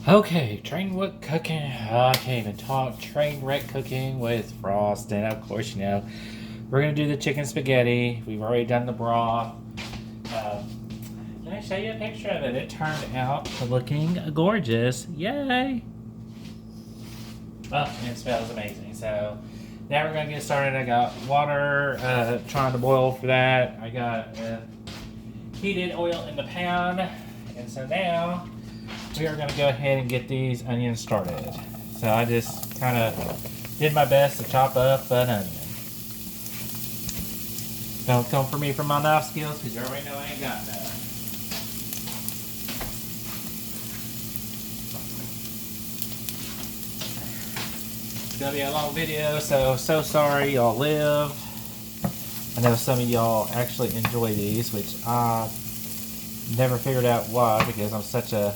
Okay, Trainwreck cooking. I can't even talk. Trainwreck cooking with Frost, and of course, we're gonna do the chicken spaghetti. We've already done the broth. Uh, let me show you a picture of it. It turned out looking gorgeous. Yay! Oh, and it smells amazing. So now we're gonna get started. I got water trying to boil for that. I got heated oil in the pan, and so now we are going to go ahead and get these onions started. So I just kind of did my best to chop up an onion. Don't come for me for my knife skills because you already know I ain't got none. It's going to be a long video, so sorry y'all live. I know some of y'all actually enjoy these, which I never figured out why, because I'm such a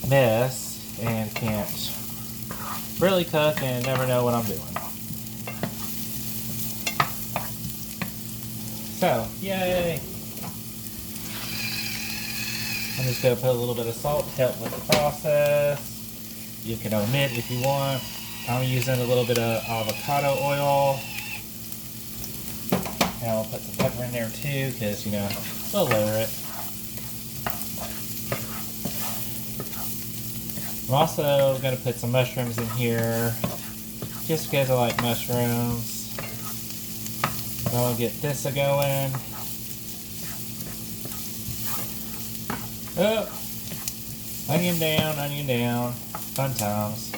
mess and can't really cook and never know what I'm doing. So, yay! I'm just going to put a little bit of salt to help with the process. You can omit if you want. I'm using a little bit of avocado oil. And I'll put some pepper in there too, because, we'll layer it. I'm also going to put some mushrooms in here, just because I like mushrooms. I'm going to get this going. Oh, onion down, fun times.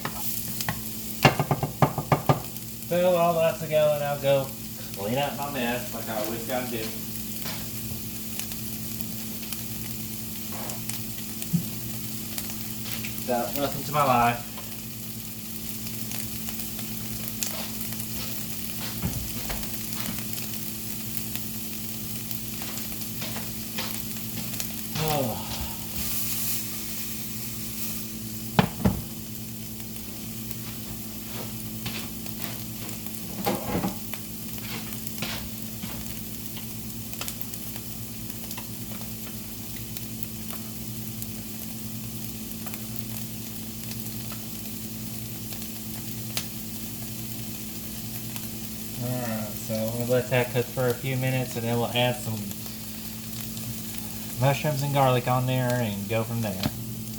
So while that's going, I'll go clean up my mess like I always got to do. So, welcome to my life. Oh. Alright, so I'm going to let that cook for a few minutes and then we'll add some mushrooms and garlic on there and go from there.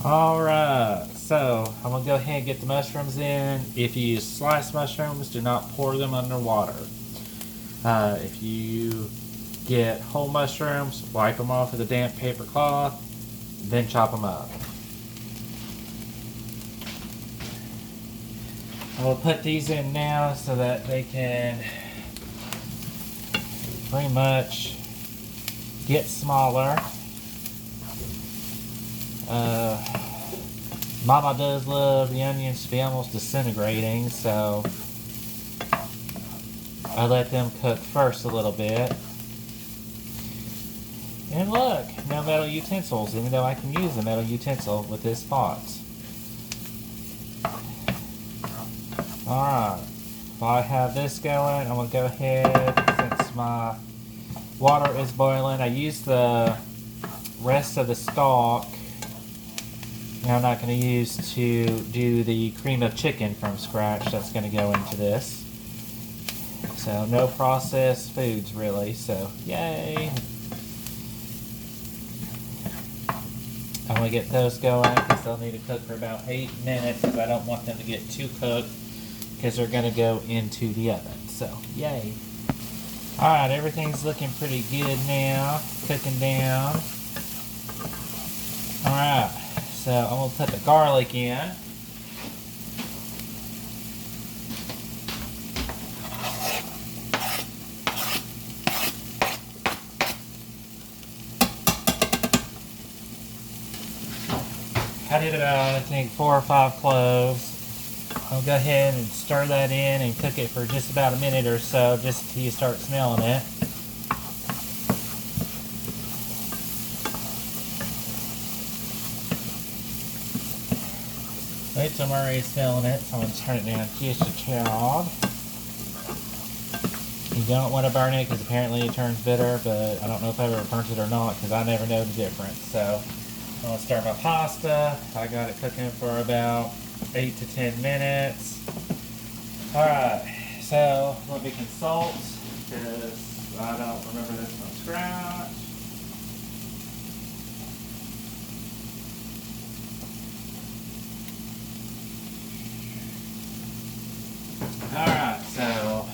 Alright, so I'm going to go ahead and get the mushrooms in. If you use sliced mushrooms, do not pour them under water. If you get whole mushrooms, wipe them off with a damp paper cloth, then chop them up. I will put these in now so that they can pretty much get smaller. Mama does love the onions to be almost disintegrating, so I let them cook first a little bit. And look, no metal utensils, even though I can use a metal utensil with this pot. Alright, while I have this going, I'm going to go ahead, since my water is boiling, I use the rest of the stock. Now I'm not going to use to do the cream of chicken from scratch. That's going to go into this. So no processed foods really, so yay! I'm going to get those going because they'll need to cook for about 8 minutes because I don't want them to get too cooked because they're going to go into the oven. So yay! Alright, everything's looking pretty good now. Cooking down. Alright, so I'm going to put the garlic in. Cut it about, I think, 4 or 5 cloves. I'll go ahead and stir that in and cook it for just about a minute or so, just until you start smelling it. Wait till I'm already smelling it, so I'm going to turn it down just a tad. You don't want to burn it because apparently it turns bitter, but I don't know if I ever burnt it or not because I never know the difference. So I'm gonna start my pasta. I got it cooking for about 8 to 10 minutes. Alright, so let me consult because I don't remember this from scratch. Alright, so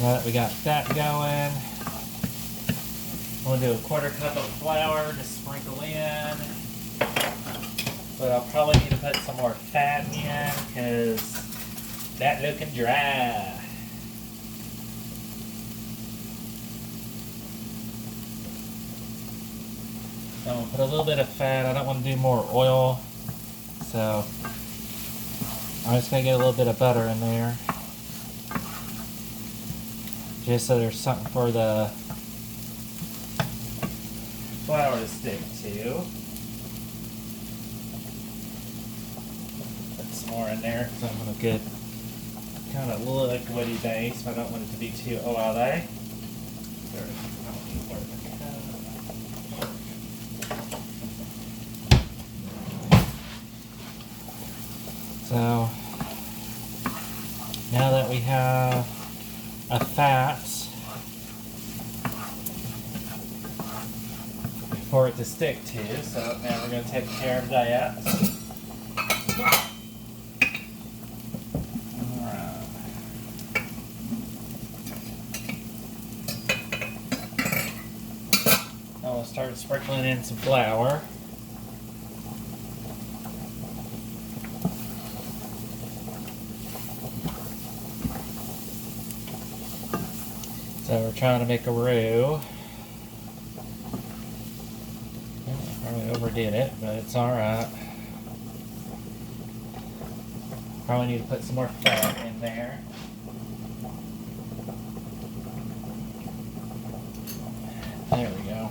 now that we got that going, I'm going to do a 1/4 cup of flour to sprinkle in. But I'll probably need to put some more fat in because that's looking dry. So I'm going to put a little bit of fat. I don't want to do more oil. So I'm just going to get a little bit of butter in there. Just so there's something for the flour to stick to. Put some more in there because I'm going to get kind of liquidy base. I don't want it to be too oily. So now that we have a fat for it to stick to, so now we're going to take care of that. Alright. Now we'll start sprinkling in some flour. So we're trying to make a roux. Probably overdid it, but it's alright. Probably need to put some more fat in there. There we go.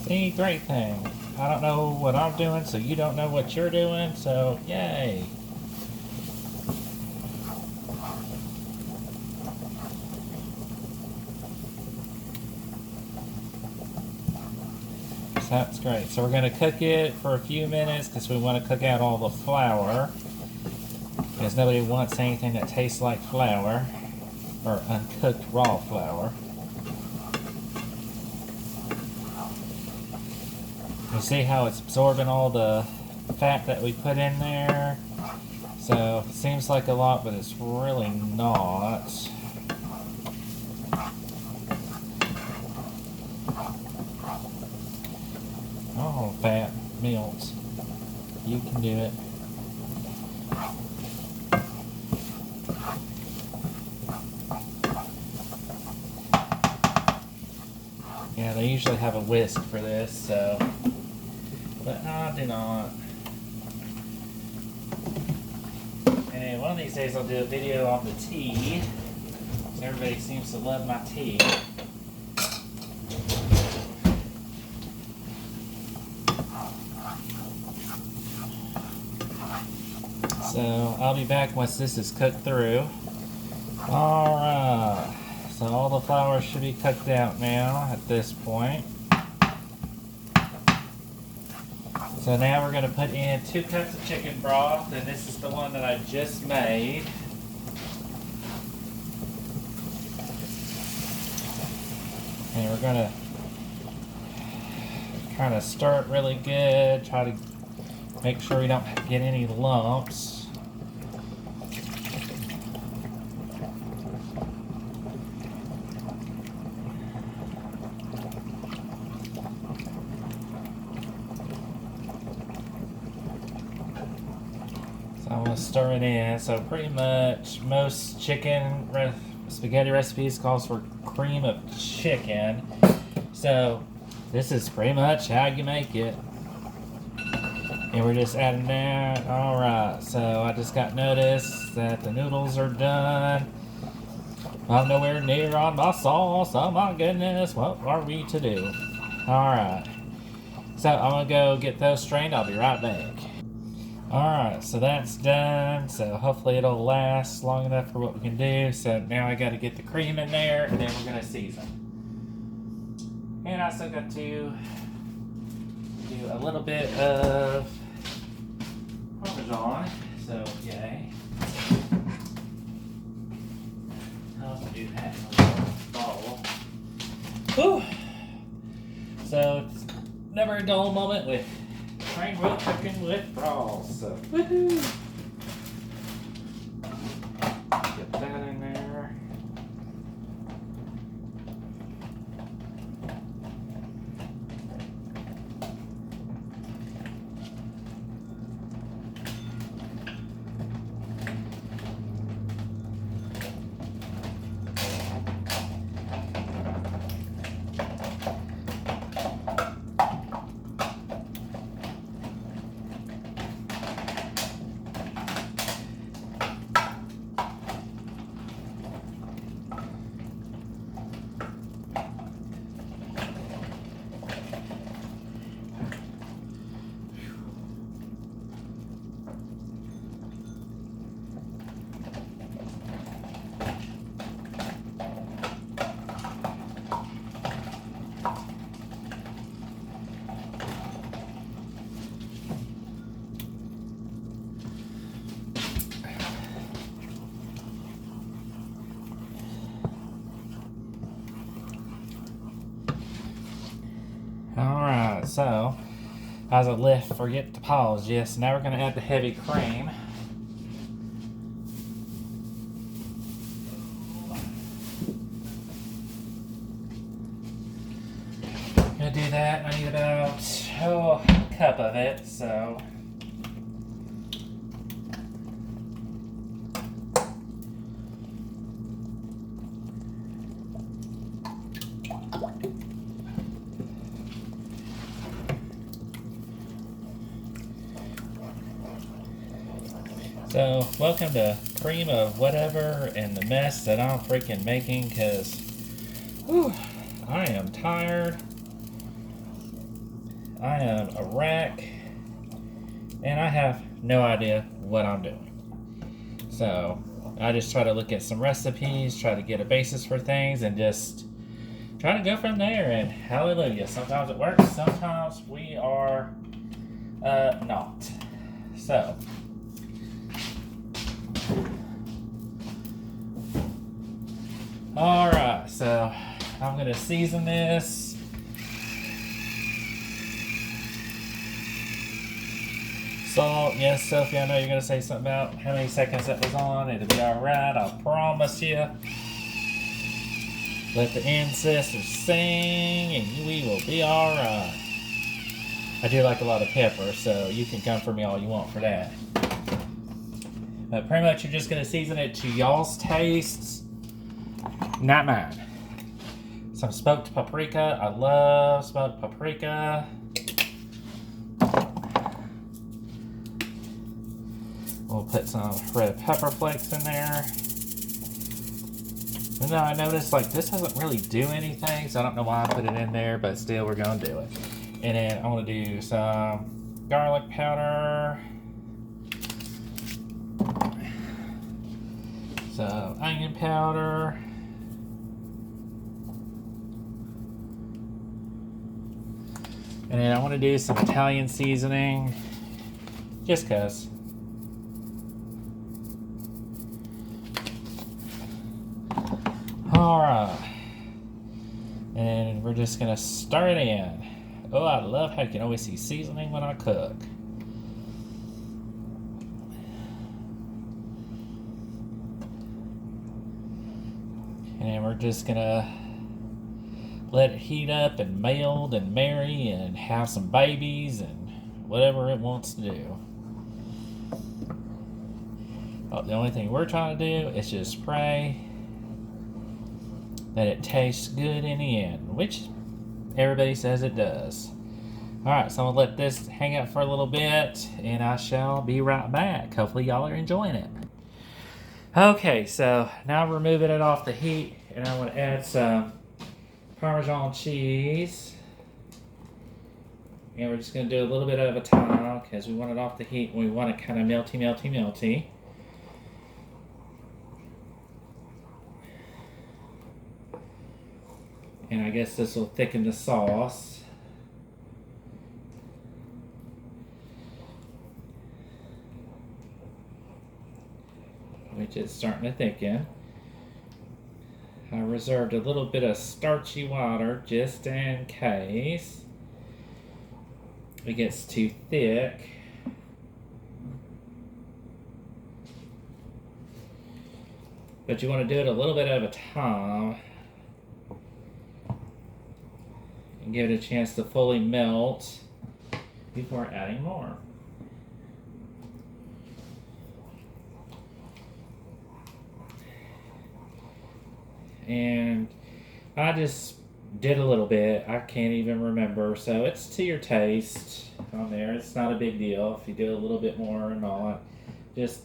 See, great thing. I don't know what I'm doing, so you don't know what you're doing, so yay! So that's great. So we're going to cook it for a few minutes because we want to cook out all the flour. Because nobody wants anything that tastes like flour or uncooked raw flour. You see how it's absorbing all the fat that we put in there? So it seems like a lot, but it's really not. Oh, fat melts. You can do it. Yeah, they usually have a whisk for this, so. But I do not. And one of these days I'll do a video on the tea. Because everybody seems to love my tea. So I'll be back once this is cooked through. Alright. So all the flour should be cooked out now at this point. So now we're going to put in 2 cups of chicken broth, and this is the one that I just made. And we're going to kind of stir it really good, try to make sure we don't get any lumps. I'm going to stir it in. So pretty much most spaghetti recipes calls for cream of chicken. So this is pretty much how you make it. And we're just adding that. Alright, so I just got notice that the noodles are done. I'm nowhere near on my sauce. Oh my goodness, what are we to do? Alright. So I'm going to go get those strained. I'll be right back. Alright, so that's done. So hopefully it'll last long enough for what we can do. So now I got to get the cream in there and then we're going to season. And I still got to do a little bit of Parmesan. So, yay. I'll do that in a little bowl. Whew. So, it's never a dull moment with Trainwreck cooking with frogs. So, woohoo! Get that in there. Alright, so as I forget to pause, yes, now we're going to add the heavy cream. I'm going to do that. I need about a cup of it, so. So, welcome to cream of whatever and the mess that I'm freaking making, because I am tired. I am a wreck, and I have no idea what I'm doing. So, I just try to look at some recipes, try to get a basis for things, and just try to go from there, and hallelujah. Sometimes it works, sometimes we are not. So, alright, so I'm going to season this. Salt, yes, Sophie, I know you're going to say something about how many seconds that was on. It'll be alright, I promise you. Let the ancestors sing and we will be alright. I do like a lot of pepper, so you can come for me all you want for that. But pretty much you're just going to season it to y'all's tastes, not mine. Some smoked paprika. I love smoked paprika. We'll put some red pepper flakes in there. And then I noticed like this doesn't really do anything, so I don't know why I put it in there, but still we're going to do it. And then I'm going to do some garlic powder. Some onion powder. And then I want to do some Italian seasoning, just cause. Alright. And we're just gonna stir it in. Oh, I love how you can always see seasoning when I cook. And then we're just gonna let it heat up and meld and marry and have some babies and whatever it wants to do. The only thing we're trying to do is just pray that it tastes good in the end, which everybody says it does. Alright, so I'm going to let this hang out for a little bit, and I shall be right back. Hopefully y'all are enjoying it. Okay, so now I'm removing it off the heat, and I'm going to add some Parmesan cheese. And we're just going to do a little bit at a time because we want it off the heat and we want it kind of melty, melty, melty. And I guess this will thicken the sauce. Which is starting to thicken. I reserved a little bit of starchy water just in case it gets too thick. But you want to do it a little bit at a time and give it a chance to fully melt before adding more. And I just did a little bit. I can't even remember. So it's to your taste on there. It's not a big deal if you do a little bit more or not. Just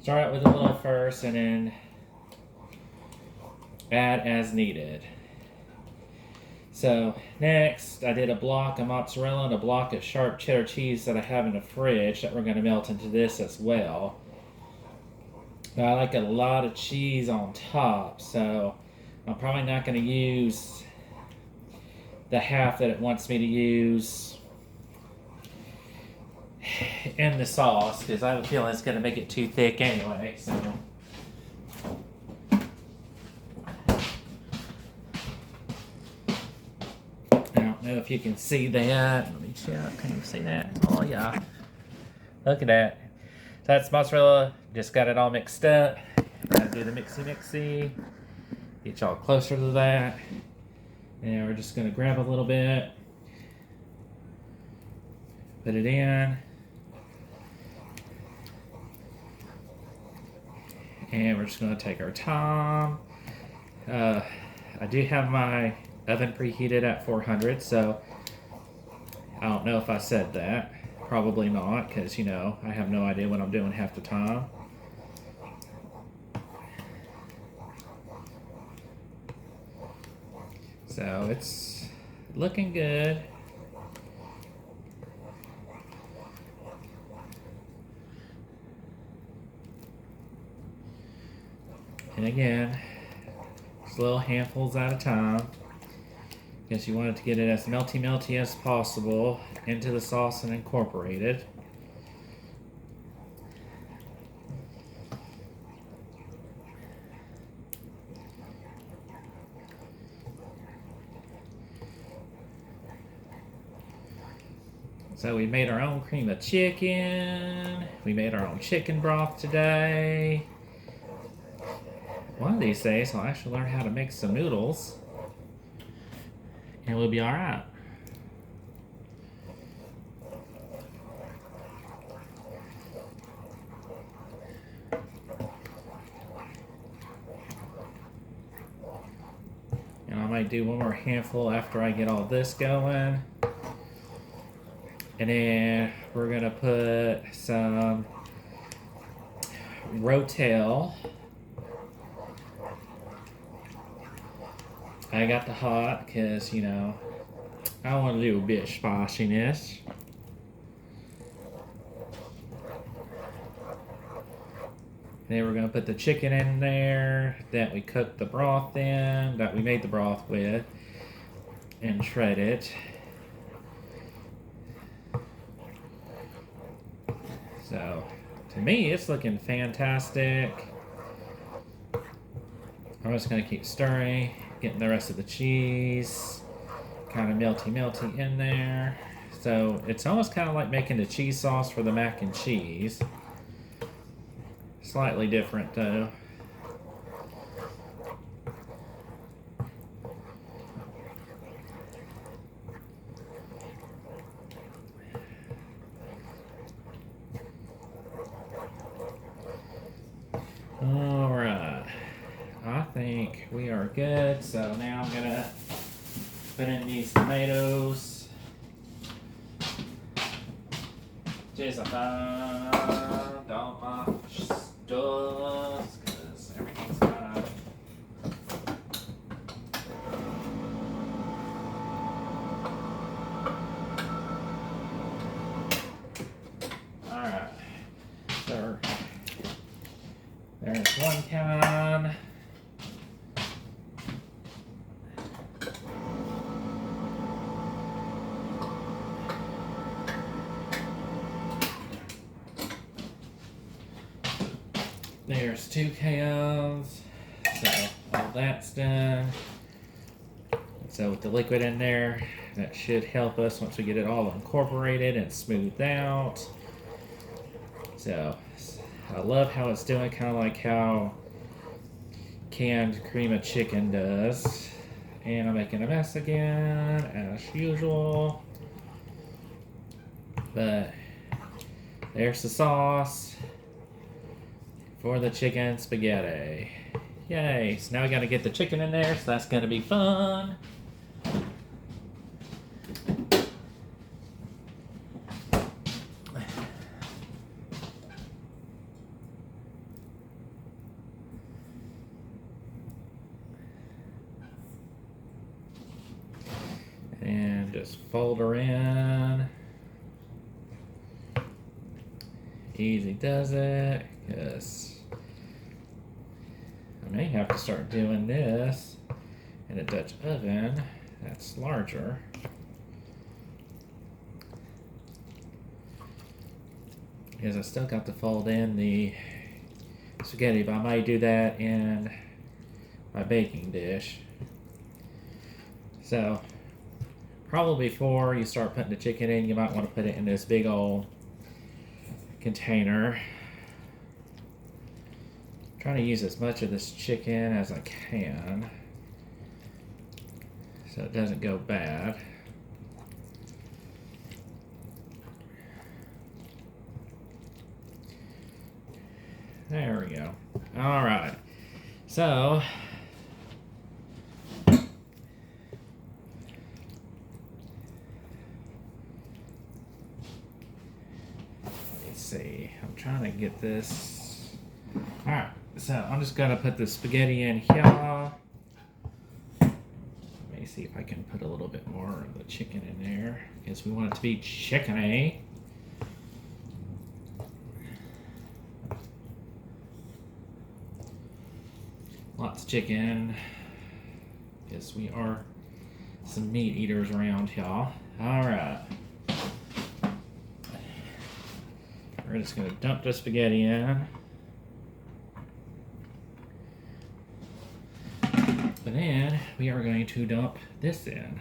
start out with a little first and then add as needed. So next I did a block of mozzarella and a block of sharp cheddar cheese that I have in the fridge that we're going to melt into this as well. But I like a lot of cheese on top, so I'm probably not going to use the half that it wants me to use in the sauce because I have a feeling it's going to make it too thick anyway. So. I don't know if you can see that. Let me check. Can you see that? Oh yeah. Look at that. So that's mozzarella. Just got it all mixed up. We're gonna do the mixy. Get y'all closer to that. And we're just gonna grab a little bit. Put it in. And we're just gonna take our time. I do have my oven preheated at 400, so I don't know if I said that. Probably not, because, you know, I have no idea what I'm doing half the time. So it's looking good. And again, just little handfuls at a time. Because you want it to get it as melty as possible into the sauce and incorporated. So we made our own cream of chicken. We made our own chicken broth today. One of these days I'll actually learn how to make some noodles. And we'll be alright. And I might do one more handful after I get all this going. And then we're gonna put some Rotel. I got the hot because, you know, I want to do a bit of spiciness. Then we're going to put the chicken in there that we cooked the broth in, that we made the broth with, and shred it. So, to me, it's looking fantastic. I'm just going to keep stirring. Getting the rest of the cheese kind of melty in there. So it's almost kind of like making the cheese sauce for the mac and cheese. Slightly different though. Alright. I think we are good. So now I'm gonna put in these tomatoes. Just a found all my stuff because everything's kind of come on. There's 2 cans. So all that's done. So with the liquid in there, that should help us once we get it all incorporated and smoothed out. So I love how it's doing, kind of like how canned cream of chicken does. And I'm making a mess again, as usual. But there's the sauce for the chicken spaghetti. Yay, so now we gotta get the chicken in there, so that's gonna be fun. And just fold her in. Easy does it. Yes. I may have to start doing this in a Dutch oven that's larger. Because I still got to fold in the spaghetti, but I might do that in my baking dish. So, probably before you start putting the chicken in, you might want to put it in this big old container. Trying to use as much of this chicken as I can so it doesn't go bad. There we go. All right. So let's see. I'm trying to get this. All right. So I'm just gonna put the spaghetti in here. Let me see if I can put a little bit more of the chicken in there because we want it to be chickeny. Lots of chicken because we are some meat eaters around here. All right. We're just gonna dump the spaghetti in. And then we are going to dump this in.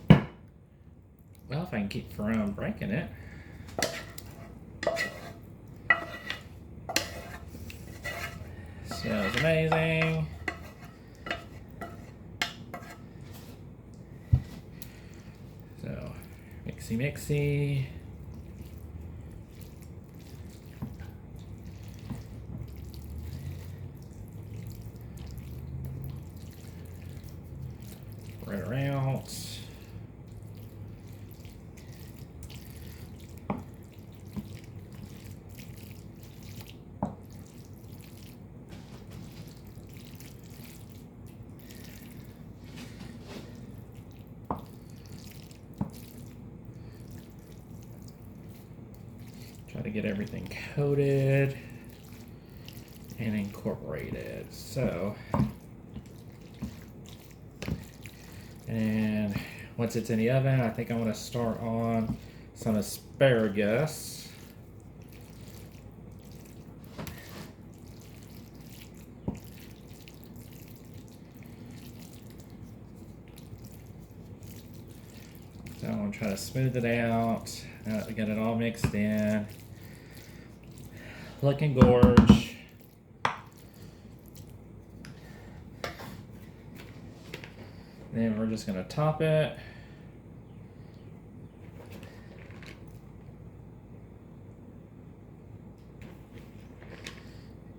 Well, if I can keep from breaking it. Smells amazing. So, mixy mixy. Spread her out. Try to get everything coated and incorporated. So, and once it's in the oven, I think I'm going to start on some asparagus. So I'm going to try to smooth it out. Get it all mixed in. Looking gorge. Then we're just going to top it.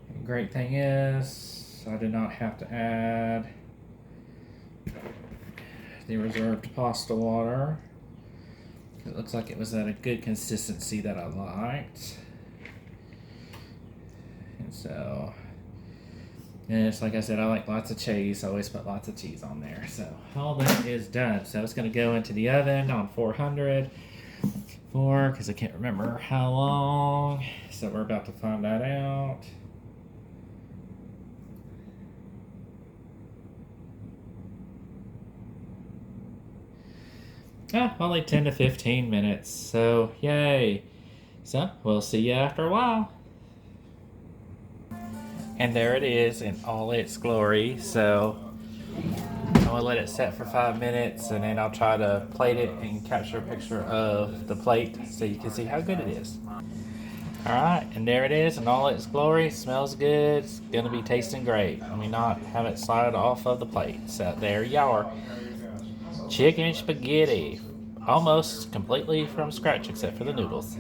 And great thing is, I did not have to add the reserved pasta water. It looks like it was at a good consistency that I liked. And so, and it's like I said, I like lots of cheese. I always put lots of cheese on there. So all that is done. So it's going to go into the oven on 400 for, because I can't remember how long. So we're about to find that out. Only 10 to 15 minutes, so yay. So, we'll see you after a while. And there it is in all its glory. So, I'm gonna let it set for 5 minutes and then I'll try to plate it and capture a picture of the plate so you can see how good it is. Alright, and there it is in all its glory. Smells good. It's gonna be tasting great. Let me not have it slide off of the plate. So, there you are. Chicken spaghetti. Almost completely from scratch except for the noodles.